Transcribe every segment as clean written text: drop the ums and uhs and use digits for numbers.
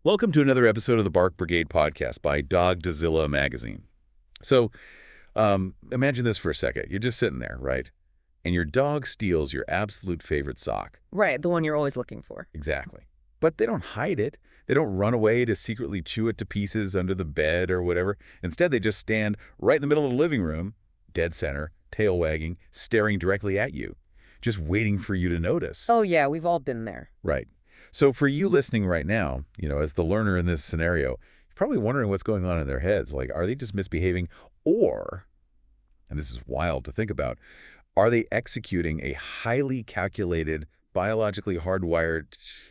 Welcome to another episode of the Bark Brigade podcast by Doggozila Magazine. So, imagine this for a second. You're just sitting there, right? And your dog steals your absolute favorite sock. Right, the one you're always looking for. Exactly. But they don't hide it. They don't run away to secretly chew it to pieces under the bed or whatever. Instead, they just stand right in the middle of the living room, dead center, tail wagging, staring directly at you, just waiting for you to notice. Oh yeah, we've all been there. Right. So for you listening right now, as the learner in this scenario, you're probably wondering what's going on in their heads. Like, are they just misbehaving? Or, and this is wild to think about, are they executing a highly calculated, biologically hardwired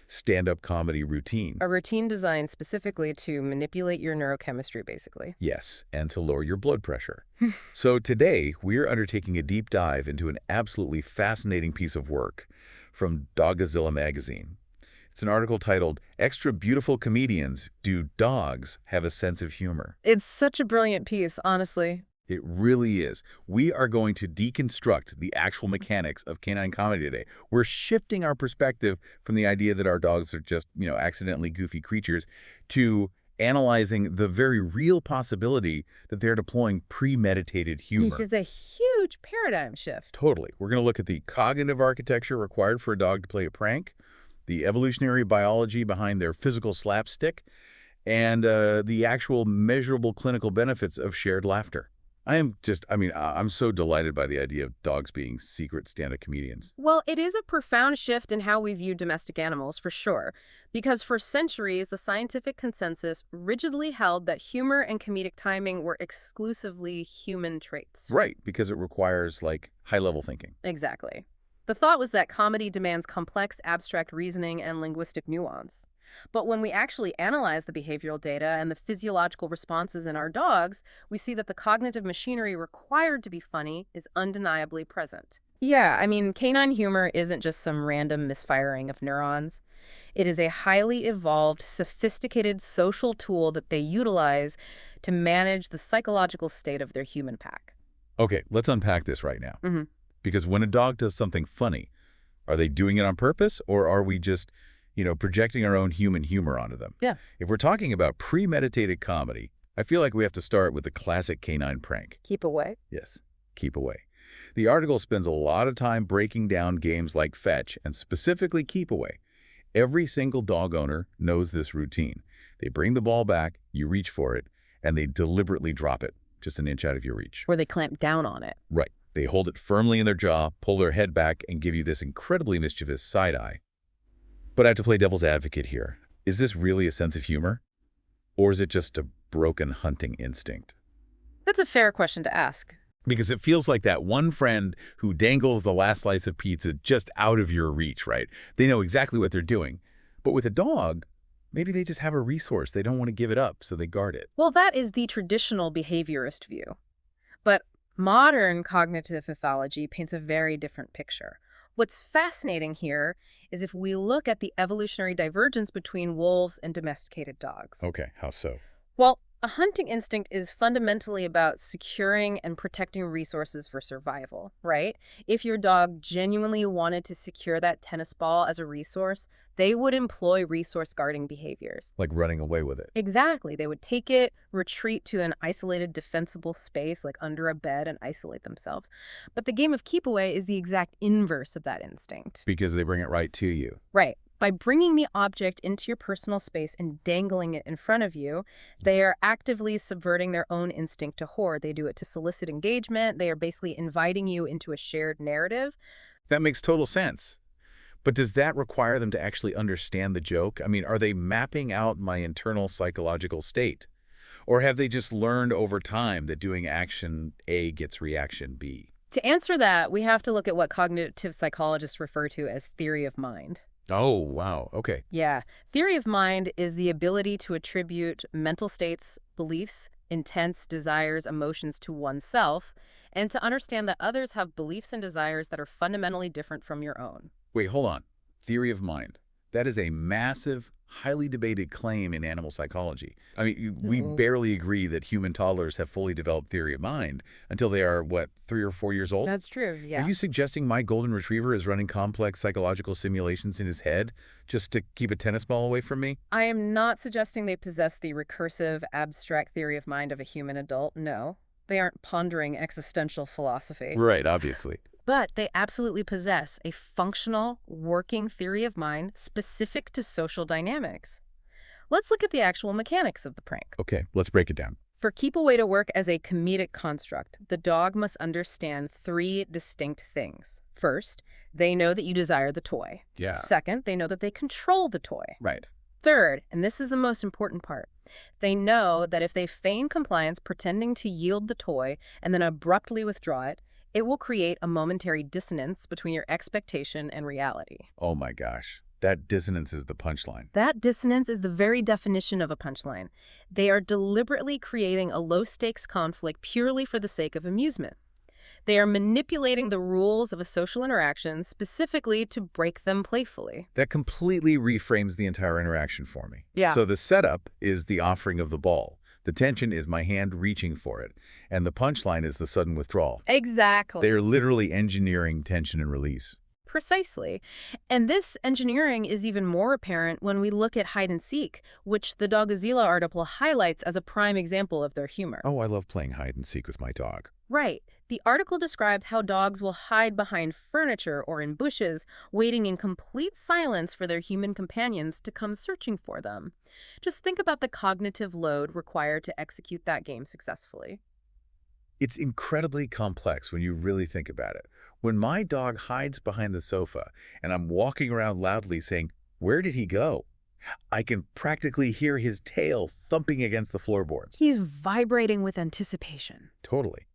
stand-up comedy routine? A routine designed specifically to manipulate your neurochemistry, basically. Yes, and to lower your blood pressure. So today, we're undertaking a deep dive into an absolutely fascinating piece of work from Doggozila Magazine. It's an article titled, "Extra Beautiful Comedians, Do Dogs Have a Sense of Humor?" It's such a brilliant piece, honestly. It really is. We are going to deconstruct the actual mechanics of canine comedy today. We're shifting our perspective from the idea that our dogs are just, accidentally goofy creatures to analyzing the very real possibility that they're deploying premeditated humor. Which is a huge paradigm shift. Totally. We're going to look at the cognitive architecture required for a dog to play a prank, the evolutionary biology behind their physical slapstick, and the actual measurable clinical benefits of shared laughter. I'm so delighted by the idea of dogs being secret stand-up comedians. Well, it is a profound shift in how we view domestic animals, for sure. Because for centuries, the scientific consensus rigidly held that humor and comedic timing were exclusively human traits. Right, because it requires, high-level thinking. Exactly. The thought was that comedy demands complex, abstract reasoning and linguistic nuance. But when we actually analyze the behavioral data and the physiological responses in our dogs, we see that the cognitive machinery required to be funny is undeniably present. Yeah, canine humor isn't just some random misfiring of neurons. It is a highly evolved, sophisticated social tool that they utilize to manage the psychological state of their human pack. Okay, let's unpack this right now. Because when a dog does something funny, are they doing it on purpose, or are we just projecting our own human humor onto them? Yeah. If we're talking about premeditated comedy, I feel like we have to start with the classic canine prank. Keep away? Yes, keep away. The article spends a lot of time breaking down games like fetch and specifically keep away. Every single dog owner knows this routine. They bring the ball back, you reach for it, and they deliberately drop it just an inch out of your reach. Or they clamp down on it. Right. They hold it firmly in their jaw, pull their head back, and give you this incredibly mischievous side eye. But I have to play devil's advocate here. Is this really a sense of humor? Or is it just a broken hunting instinct? That's a fair question to ask. Because it feels like that one friend who dangles the last slice of pizza just out of your reach, right? They know exactly what they're doing. But with a dog, maybe they just have a resource. They don't want to give it up, so they guard it. Well, that is the traditional behaviorist view. But modern cognitive pathology paints a very different picture. What's fascinating here is if we look at the evolutionary divergence between wolves and domesticated dogs. Okay, how so? Well, a hunting instinct is fundamentally about securing and protecting resources for survival, right? If your dog genuinely wanted to secure that tennis ball as a resource, they would employ resource guarding behaviors. Like running away with it. Exactly. They would take it, retreat to an isolated defensible space like under a bed and isolate themselves. But the game of keep away is the exact inverse of that instinct. Because they bring it right to you. Right. By bringing the object into your personal space and dangling it in front of you, they are actively subverting their own instinct to hoard. They do it to solicit engagement. They are basically inviting you into a shared narrative. That makes total sense. But does that require them to actually understand the joke? Are they mapping out my internal psychological state? Or have they just learned over time that doing action A gets reaction B? To answer that, we have to look at what cognitive psychologists refer to as theory of mind. Oh, wow. Okay. Yeah. Theory of mind is the ability to attribute mental states, beliefs, intents, desires, emotions to oneself, and to understand that others have beliefs and desires that are fundamentally different from your own. Wait, hold on. Theory of mind. That is a massive, highly debated claim in animal psychology. I mean, we Mm-mm. barely agree that human toddlers have fully developed theory of mind until they are, what, 3 or 4 years old? That's true, Are yeah. you suggesting my golden retriever is running complex psychological simulations in his head just to keep a tennis ball away from me? I am not suggesting they possess the recursive, abstract theory of mind of a human adult, no. They aren't pondering existential philosophy. Right, obviously. But they absolutely possess a functional, working theory of mind specific to social dynamics. Let's look at the actual mechanics of the prank. Okay, let's break it down. For Keep Away to work as a comedic construct, the dog must understand three distinct things. First, they know that you desire the toy. Yeah. Second, they know that they control the toy. Right. Third, and this is the most important part, they know that if they feign compliance pretending to yield the toy and then abruptly withdraw it, it will create a momentary dissonance between your expectation and reality. Oh my gosh. That dissonance is the punchline. That dissonance is the very definition of a punchline. They are deliberately creating a low-stakes conflict purely for the sake of amusement. They are manipulating the rules of a social interaction specifically to break them playfully. That completely reframes the entire interaction for me. Yeah. So the setup is the offering of the ball. The tension is my hand reaching for it. And the punchline is the sudden withdrawal. Exactly. They're literally engineering tension and release. Precisely. And this engineering is even more apparent when we look at hide and seek, which the Doggozila article highlights as a prime example of their humor. Oh, I love playing hide and seek with my dog. Right. The article described how dogs will hide behind furniture or in bushes, waiting in complete silence for their human companions to come searching for them. Just think about the cognitive load required to execute that game successfully. It's incredibly complex when you really think about it. When my dog hides behind the sofa and I'm walking around loudly saying, "Where did he go?" I can practically hear his tail thumping against the floorboards. He's vibrating with anticipation. Totally.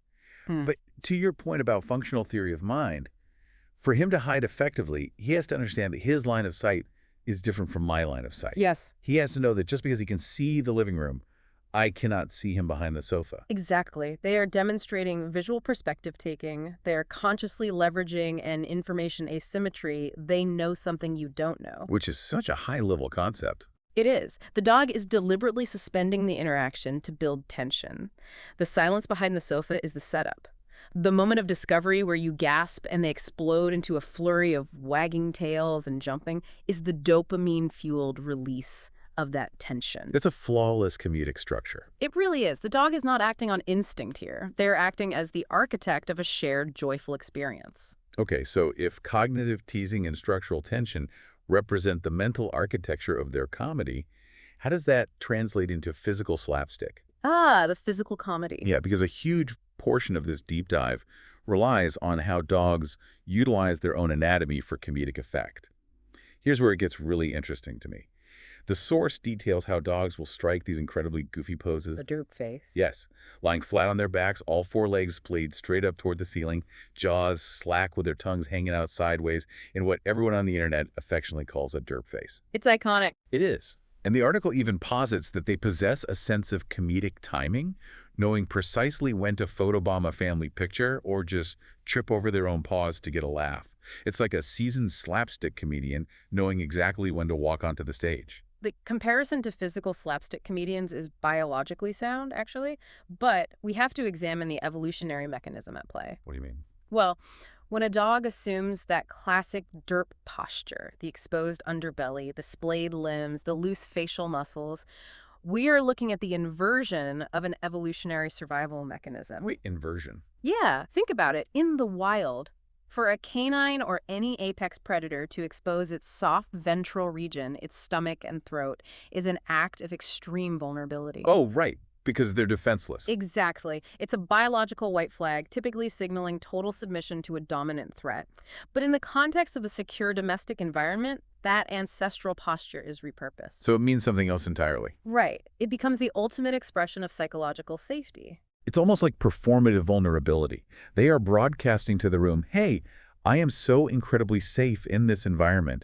Hmm. But to your point about functional theory of mind, for him to hide effectively, he has to understand that his line of sight is different from my line of sight. Yes. He has to know that just because he can see the living room, I cannot see him behind the sofa. Exactly. They are demonstrating visual perspective taking. They are consciously leveraging an information asymmetry. They know something you don't know. Which is such a high-level concept. It is. The dog is deliberately suspending the interaction to build tension. The silence behind the sofa is the setup. The moment of discovery where you gasp and they explode into a flurry of wagging tails and jumping is the dopamine-fueled release of that tension. It's a flawless comedic structure. It really is. The dog is not acting on instinct here. They're acting as the architect of a shared joyful experience. Okay, so if cognitive teasing and structural tension represent the mental architecture of their comedy, how does that translate into physical slapstick? Ah, the physical comedy. Yeah, because a huge portion of this deep dive relies on how dogs utilize their own anatomy for comedic effect. Here's where it gets really interesting to me. The source details how dogs will strike these incredibly goofy poses. The derp face. Yes, lying flat on their backs, all four legs splayed straight up toward the ceiling, jaws slack with their tongues hanging out sideways, in what everyone on the internet affectionately calls a derp face. It's iconic. It is. And the article even posits that they possess a sense of comedic timing, knowing precisely when to photobomb a family picture or just trip over their own paws to get a laugh. It's like a seasoned slapstick comedian knowing exactly when to walk onto the stage. The comparison to physical slapstick comedians is biologically sound, actually, but we have to examine the evolutionary mechanism at play. What do you mean? Well, when a dog assumes that classic derp posture, the exposed underbelly, the splayed limbs, the loose facial muscles, we are looking at the inversion of an evolutionary survival mechanism. Wait, inversion. Yeah, think about it. In the wild, for a canine or any apex predator to expose its soft ventral region, its stomach and throat, is an act of extreme vulnerability. Oh, right, because they're defenseless. Exactly. It's a biological white flag, typically signaling total submission to a dominant threat. But in the context of a secure domestic environment, that ancestral posture is repurposed. So it means something else entirely. Right. It becomes the ultimate expression of psychological safety. It's almost like performative vulnerability. They are broadcasting to the room, hey, I am so incredibly safe in this environment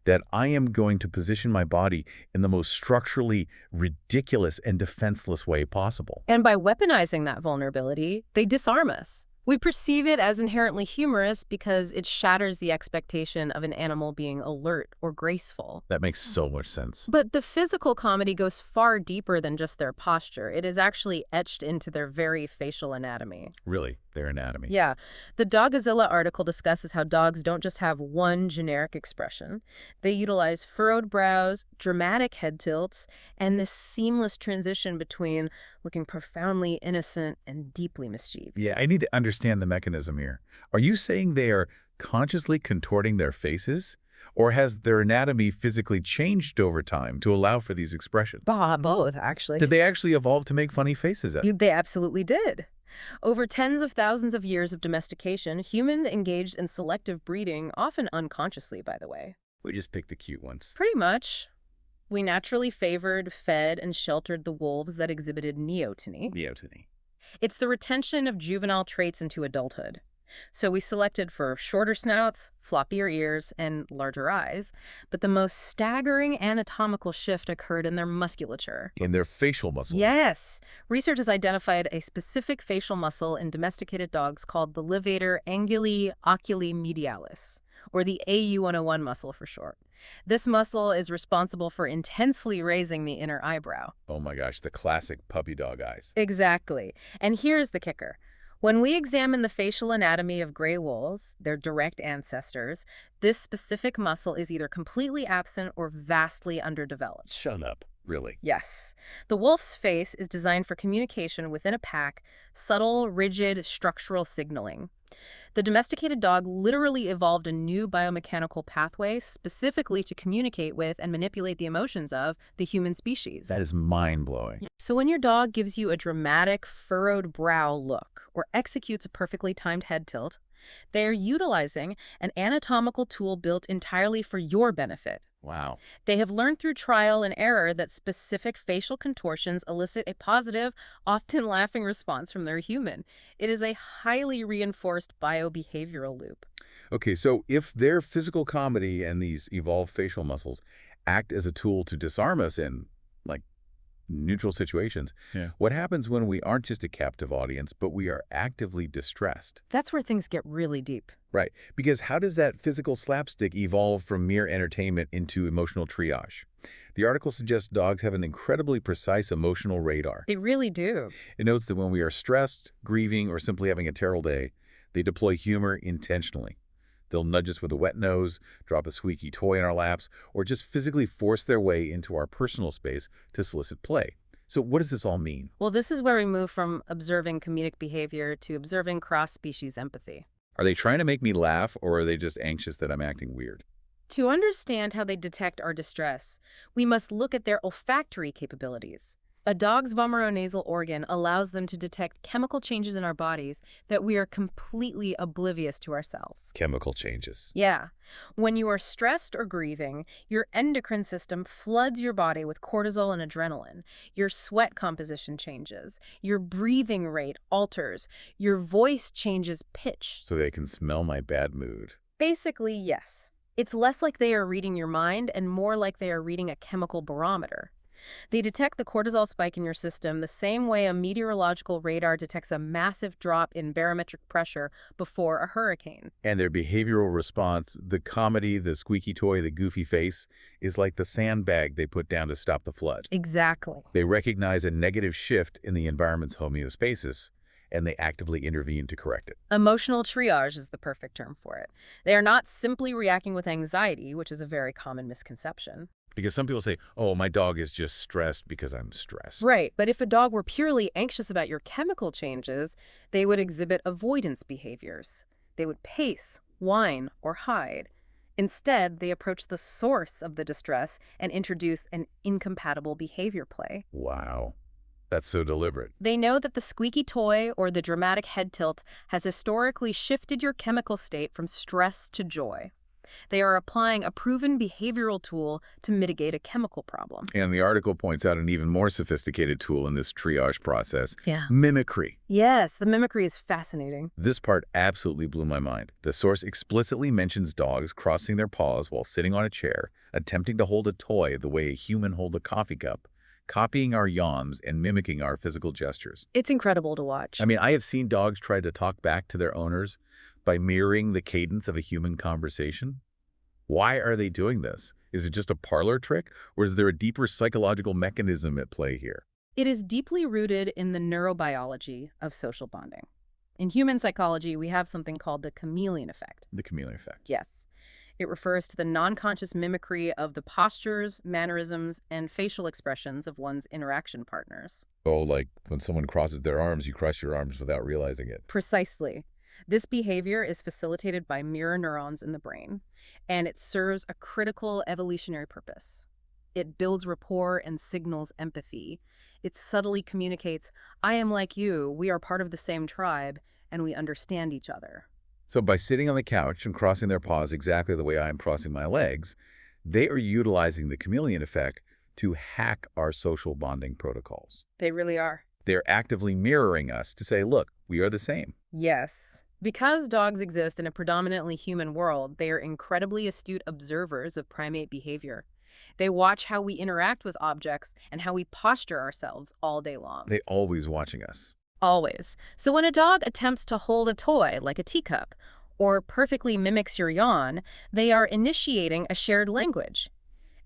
that I am going to position my body in the most structurally ridiculous and defenseless way possible. And by weaponizing that vulnerability, they disarm us. We perceive it as inherently humorous because it shatters the expectation of an animal being alert or graceful. That makes so much sense. But the physical comedy goes far deeper than just their posture. It is actually etched into their very facial anatomy. Really, their anatomy. Yeah. The Doggozila article discusses how dogs don't just have one generic expression. They utilize furrowed brows, dramatic head tilts, and this seamless transition between looking profoundly innocent and deeply mischievous. Yeah, I need to understand the mechanism here. Are you saying they are consciously contorting their faces? Or has their anatomy physically changed over time to allow for these expressions? Both, actually. Did they actually evolve to make funny faces? They absolutely did. Over tens of thousands of years of domestication, humans engaged in selective breeding, often unconsciously, by the way. We just picked the cute ones. Pretty much. We naturally favored, fed, and sheltered the wolves that exhibited neoteny. Neoteny. It's the retention of juvenile traits into adulthood. So we selected for shorter snouts, floppier ears, and larger eyes, but the most staggering anatomical shift occurred in their musculature. In their facial muscle. Yes. Research has identified a specific facial muscle in domesticated dogs called the levator anguli oculi medialis, or the AU101 muscle for short. This muscle is responsible for intensely raising the inner eyebrow. Oh my gosh, the classic puppy dog eyes. Exactly. And here's the kicker. When we examine the facial anatomy of gray wolves, their direct ancestors, this specific muscle is either completely absent or vastly underdeveloped. Shut up. Really? Yes. The wolf's face is designed for communication within a pack, subtle, rigid, structural signaling. The domesticated dog literally evolved a new biomechanical pathway specifically to communicate with and manipulate the emotions of the human species. That is mind-blowing. So when your dog gives you a dramatic, furrowed brow look or executes a perfectly timed head tilt, they are utilizing an anatomical tool built entirely for your benefit. Wow. They have learned through trial and error that specific facial contortions elicit a positive, often laughing response from their human. It is a highly reinforced biobehavioral loop. Okay, so if their physical comedy and these evolved facial muscles act as a tool to disarm us in, like, neutral situations, what happens when we aren't just a captive audience, but we are actively distressed? That's where things get really deep. Right, because how does that physical slapstick evolve from mere entertainment into emotional triage? The article suggests dogs have an incredibly precise emotional radar. They really do. It notes that when we are stressed, grieving, or simply having a terrible day, they deploy humor intentionally. They'll nudge us with a wet nose, drop a squeaky toy in our laps, or just physically force their way into our personal space to solicit play. So what does this all mean? Well, this is where we move from observing comedic behavior to observing cross-species empathy. Are they trying to make me laugh, or are they just anxious that I'm acting weird? To understand how they detect our distress, we must look at their olfactory capabilities. A dog's vomeronasal organ allows them to detect chemical changes in our bodies that we are completely oblivious to ourselves. Chemical changes. Yeah. When you are stressed or grieving, your endocrine system floods your body with cortisol and adrenaline. Your sweat composition changes. Your breathing rate alters. Your voice changes pitch. So they can smell my bad mood. Basically, yes. It's less like they are reading your mind and more like they are reading a chemical barometer. They detect the cortisol spike in your system the same way a meteorological radar detects a massive drop in barometric pressure before a hurricane. And their behavioral response, the comedy, the squeaky toy, the goofy face, is like the sandbag they put down to stop the flood. Exactly. They recognize a negative shift in the environment's homeostasis, and they actively intervene to correct it. Emotional triage is the perfect term for it. They are not simply reacting with anxiety, which is a very common misconception. Because some people say, oh, my dog is just stressed because I'm stressed. Right, but if a dog were purely anxious about your chemical changes, they would exhibit avoidance behaviors. They would pace, whine, or hide. Instead, they approach the source of the distress and introduce an incompatible behavior play. Wow. That's so deliberate. They know that the squeaky toy or the dramatic head tilt has historically shifted your chemical state from stress to joy. They are applying a proven behavioral tool to mitigate a chemical problem. And the article points out an even more sophisticated tool in this triage process. Yeah. Mimicry. Yes, the mimicry is fascinating. This part absolutely blew my mind. The source explicitly mentions dogs crossing their paws while sitting on a chair, attempting to hold a toy the way a human holds a coffee cup, copying our yawns and mimicking our physical gestures. It's incredible to watch. I mean, I have seen dogs try to talk back to their owners by mirroring the cadence of a human conversation. Why are they doing this? Is it just a parlor trick, or is there a deeper psychological mechanism at play here? It is deeply rooted in the neurobiology of social bonding. In human psychology, we have something called the chameleon effect. The chameleon effect. Yes. It refers to the non-conscious mimicry of the postures, mannerisms, and facial expressions of one's interaction partners. Oh, like when someone crosses their arms, you cross your arms without realizing it. Precisely. This behavior is facilitated by mirror neurons in the brain, and it serves a critical evolutionary purpose. It builds rapport and signals empathy. It subtly communicates, I am like you, we are part of the same tribe, and we understand each other. So by sitting on the couch and crossing their paws exactly the way I am crossing my legs, they are utilizing the chameleon effect to hack our social bonding protocols. They really are. They're actively mirroring us to say, look, we are the same. Yes. Because dogs exist in a predominantly human world, they are incredibly astute observers of primate behavior. They watch how we interact with objects and how we posture ourselves all day long. They're always watching us. Always. So when a dog attempts to hold a toy, like a teacup, or perfectly mimics your yawn, they are initiating a shared language.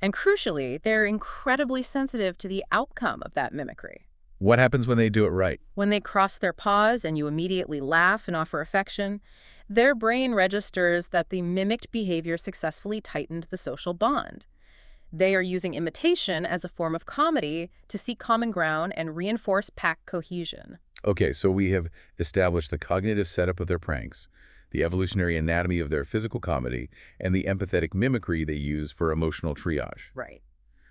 And crucially, they're incredibly sensitive to the outcome of that mimicry. What happens when they do it right? When they cross their paws and you immediately laugh and offer affection, their brain registers that the mimicked behavior successfully tightened the social bond. They are using imitation as a form of comedy to seek common ground and reinforce pack cohesion. Okay, so we have established the cognitive setup of their pranks, the evolutionary anatomy of their physical comedy, and the empathetic mimicry they use for emotional triage. Right.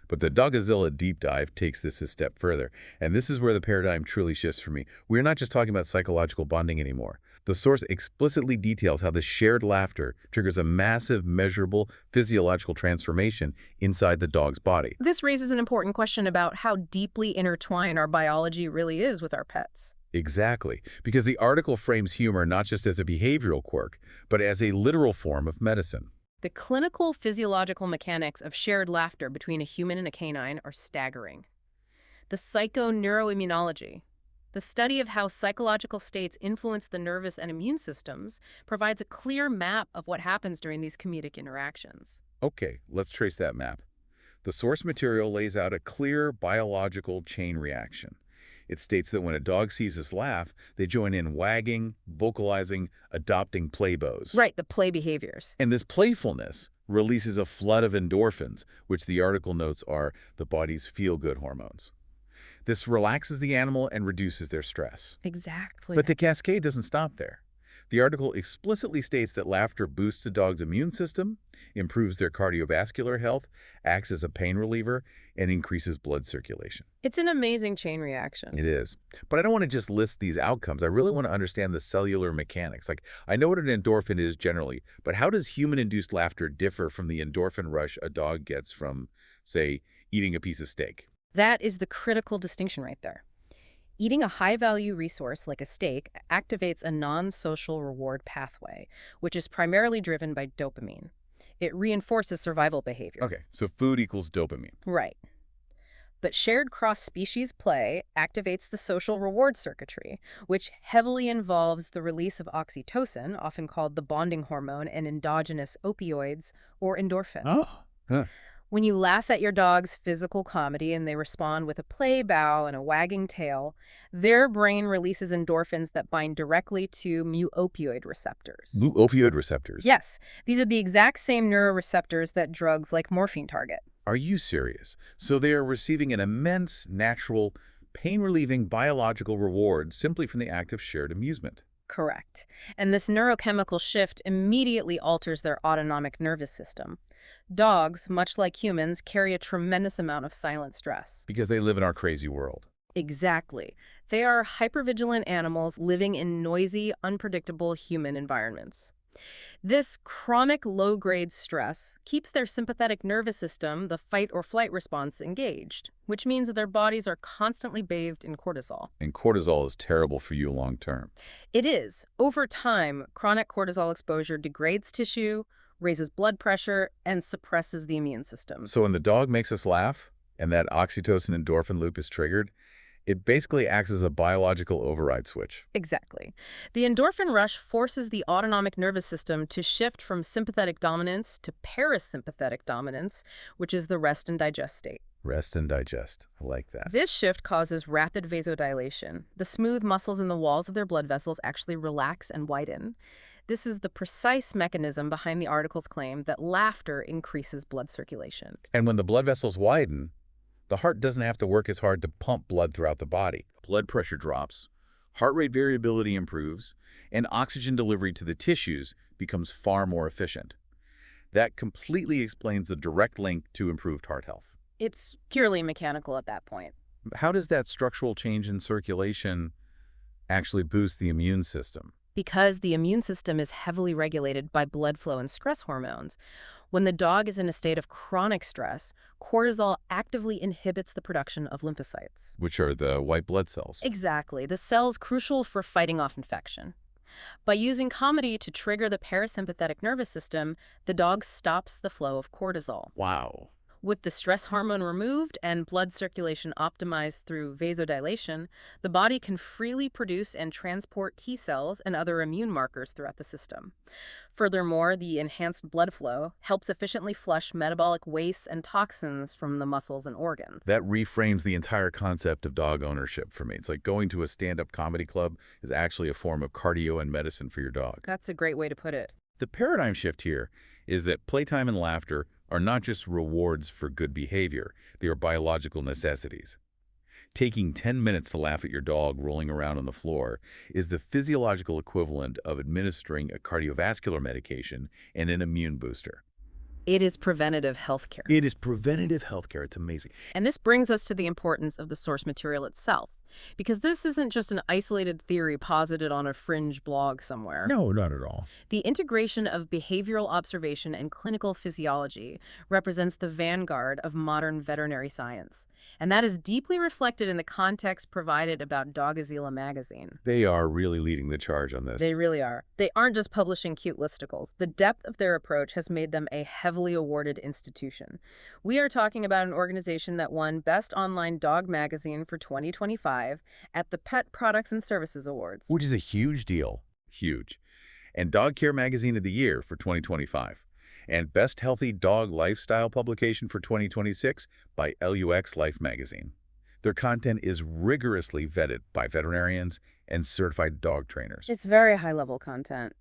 But the Doggozila deep dive takes this a step further, and this is where the paradigm truly shifts for me. We're not just talking about psychological bonding anymore. The source explicitly details how the shared laughter triggers a massive, measurable physiological transformation inside the dog's body. This raises an important question about how deeply intertwined our biology really is with our pets. Exactly, because the article frames humor not just as a behavioral quirk, but as a literal form of medicine. The clinical physiological mechanics of shared laughter between a human and a canine are staggering. The psychoneuroimmunology, the study of how psychological states influence the nervous and immune systems, provides a clear map of what happens during these comedic interactions. Okay, let's trace that map. The source material lays out a clear biological chain reaction. It states that when a dog sees us laugh, they join in wagging, vocalizing, adopting play bows. Right, the play behaviors. And this playfulness releases a flood of endorphins, which the article notes are the body's feel-good hormones. This relaxes the animal and reduces their stress. Exactly. But the cascade doesn't stop there. The article explicitly states that laughter boosts the dog's immune system, improves their cardiovascular health, acts as a pain reliever, and increases blood circulation. It's an amazing chain reaction. It is. But I don't want to just list these outcomes. I really want to understand the cellular mechanics. Like, I know what an endorphin is generally, but how does human-induced laughter differ from the endorphin rush a dog gets from, say, eating a piece of steak? That is the critical distinction right there. Eating a high-value resource like a steak activates a non-social reward pathway, which is primarily driven by dopamine. It reinforces survival behavior. Okay, so food equals dopamine. Right. But shared cross-species play activates the social reward circuitry, which heavily involves the release of oxytocin, often called the bonding hormone, and endogenous opioids, or endorphin. Oh. Huh. When you laugh at your dog's physical comedy and they respond with a play bow and a wagging tail, their brain releases endorphins that bind directly to mu-opioid receptors. Mu-opioid receptors? Yes, these are the exact same neuroreceptors that drugs like morphine target. Are you serious? So they are receiving an immense, natural, pain-relieving biological reward simply from the act of shared amusement. Correct. And this neurochemical shift immediately alters their autonomic nervous system. Dogs, much like humans, carry a tremendous amount of silent stress. Because they live in our crazy world. Exactly. They are hypervigilant animals living in noisy, unpredictable human environments. This chronic low-grade stress keeps their sympathetic nervous system, the fight-or-flight response, engaged, which means that their bodies are constantly bathed in cortisol. And cortisol is terrible for you long term. It is. Over time, chronic cortisol exposure degrades tissue, raises blood pressure, and suppresses the immune system. So when the dog makes us laugh, and that oxytocin endorphin loop is triggered, it basically acts as a biological override switch. Exactly. The endorphin rush forces the autonomic nervous system to shift from sympathetic dominance to parasympathetic dominance, which is the rest and digest state. Rest and digest. I like that. This shift causes rapid vasodilation. The smooth muscles in the walls of their blood vessels actually relax and widen. This is the precise mechanism behind the article's claim that laughter increases blood circulation. And when the blood vessels widen, the heart doesn't have to work as hard to pump blood throughout the body. Blood pressure drops, heart rate variability improves, and oxygen delivery to the tissues becomes far more efficient. That completely explains the direct link to improved heart health. It's purely mechanical at that point. How does that structural change in circulation actually boost the immune system? Because the immune system is heavily regulated by blood flow and stress hormones. When the dog is in a state of chronic stress, cortisol actively inhibits the production of lymphocytes. Which are the white blood cells. Exactly, the cells crucial for fighting off infection. By using comedy to trigger the parasympathetic nervous system, the dog stops the flow of cortisol. Wow. With the stress hormone removed and blood circulation optimized through vasodilation, the body can freely produce and transport T cells and other immune markers throughout the system. Furthermore, the enhanced blood flow helps efficiently flush metabolic waste and toxins from the muscles and organs. That reframes the entire concept of dog ownership for me. It's like going to a stand-up comedy club is actually a form of cardio and medicine for your dog. That's a great way to put it. The paradigm shift here is that playtime and laughter are not just rewards for good behavior, they are biological necessities. Taking 10 minutes to laugh at your dog rolling around on the floor is the physiological equivalent of administering a cardiovascular medication and an immune booster. It is preventative healthcare. It is preventative healthcare. It's amazing. And this brings us to the importance of the source material itself. Because this isn't just an isolated theory posited on a fringe blog somewhere. No, not at all. The integration of behavioral observation and clinical physiology represents the vanguard of modern veterinary science. And that is deeply reflected in the context provided about Doggozila Magazine. They are really leading the charge on this. They really are. They aren't just publishing cute listicles. The depth of their approach has made them a heavily awarded institution. We are talking about an organization that won Best Online Dog Magazine for 2025 at the Pet Products and Services Awards. Which is a huge deal. Huge. And Dog Care Magazine of the Year for 2025. And Best Healthy Dog Lifestyle Publication for 2026 by LUX Life Magazine. Their content is rigorously vetted by veterinarians and certified dog trainers. It's very high-level content.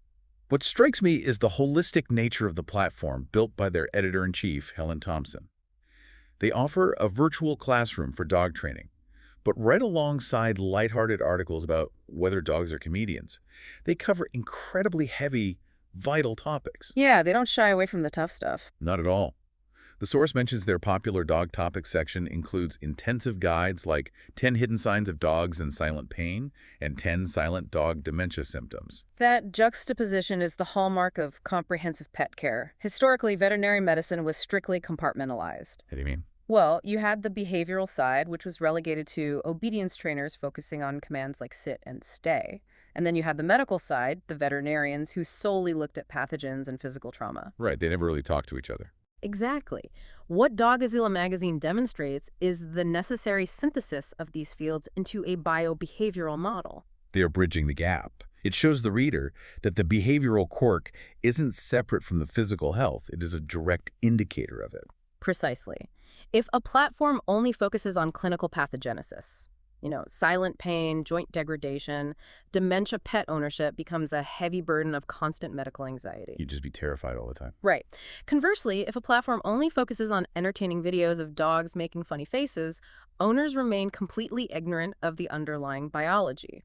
What strikes me is the holistic nature of the platform built by their editor-in-chief, Helen Thompson. They offer a virtual classroom for dog training, but right alongside lighthearted articles about whether dogs are comedians, they cover incredibly heavy, vital topics. Yeah, they don't shy away from the tough stuff. Not at all. The source mentions their popular dog topics section includes intensive guides like 10 hidden signs of dogs in silent pain and 10 silent dog dementia symptoms. That juxtaposition is the hallmark of comprehensive pet care. Historically, veterinary medicine was strictly compartmentalized. What do you mean? Well, you had the behavioral side, which was relegated to obedience trainers focusing on commands like sit and stay. And then you had the medical side, the veterinarians, who solely looked at pathogens and physical trauma. Right, they never really talk to each other. Exactly. What Doggozila Magazine demonstrates is the necessary synthesis of these fields into a biobehavioral model. They are bridging the gap. It shows the reader that the behavioral quirk isn't separate from the physical health. It is a direct indicator of it. Precisely. If a platform only focuses on clinical pathogenesis, silent pain, joint degradation, dementia pet ownership becomes a heavy burden of constant medical anxiety. You'd just be terrified all the time. Right. Conversely, if a platform only focuses on entertaining videos of dogs making funny faces, owners remain completely ignorant of the underlying biology.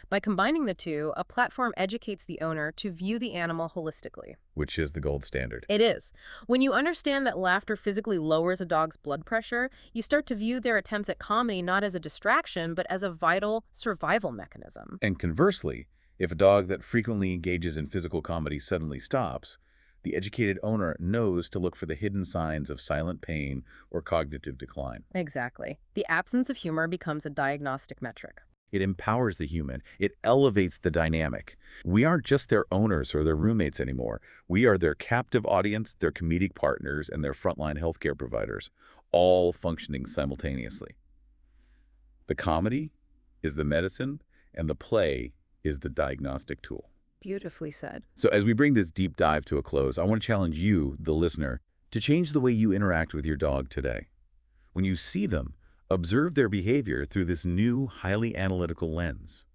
By combining the two, a platform educates the owner to view the animal holistically. Which is the gold standard. It is. When you understand that laughter physically lowers a dog's blood pressure, you start to view their attempts at comedy not as a distraction, but as a vital survival mechanism. And conversely, if a dog that frequently engages in physical comedy suddenly stops, the educated owner knows to look for the hidden signs of silent pain or cognitive decline. Exactly. The absence of humor becomes a diagnostic metric. It empowers the human. It elevates the dynamic. We aren't just their owners or their roommates anymore. We are their captive audience, their comedic partners, and their frontline healthcare providers, all functioning simultaneously. The comedy is the medicine, and the play is the diagnostic tool. Beautifully said. So as we bring this deep dive to a close, I want to challenge you, the listener, to change the way you interact with your dog today. When you see them, observe their behavior through this new, highly analytical lens.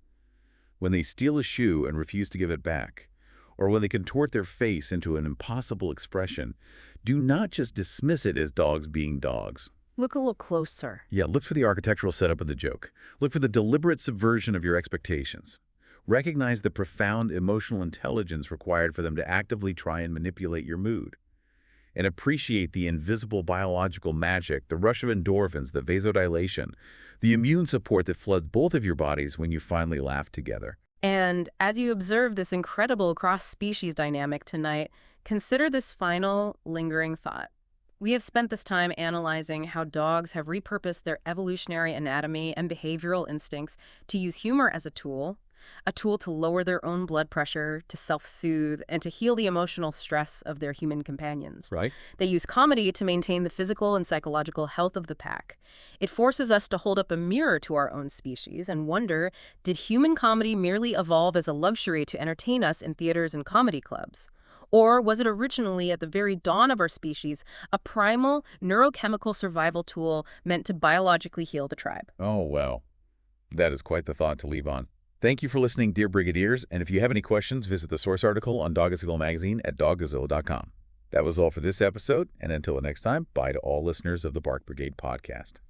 When they steal a shoe and refuse to give it back, or when they contort their face into an impossible expression, do not just dismiss it as dogs being dogs. Look a little closer. Yeah, look for the architectural setup of the joke. Look for the deliberate subversion of your expectations. Recognize the profound emotional intelligence required for them to actively try and manipulate your mood. And appreciate the invisible biological magic, the rush of endorphins, the vasodilation, the immune support that floods both of your bodies when you finally laugh together. And as you observe this incredible cross-species dynamic tonight, consider this final, lingering thought. We have spent this time analyzing how dogs have repurposed their evolutionary anatomy and behavioral instincts to use humor as a tool to lower their own blood pressure, to self-soothe, and to heal the emotional stress of their human companions. Right? They use comedy to maintain the physical and psychological health of the pack. It forces us to hold up a mirror to our own species and wonder, did human comedy merely evolve as a luxury to entertain us in theaters and comedy clubs? Or was it originally, at the very dawn of our species, a primal, neurochemical survival tool meant to biologically heal the tribe? Oh, well, that is quite the thought to leave on. Thank you for listening, dear Brigadiers, and if you have any questions, visit the source article on Doggozila Magazine at doggozila.com. That was all for this episode, and until the next time, bye to all listeners of the Bark Brigade podcast.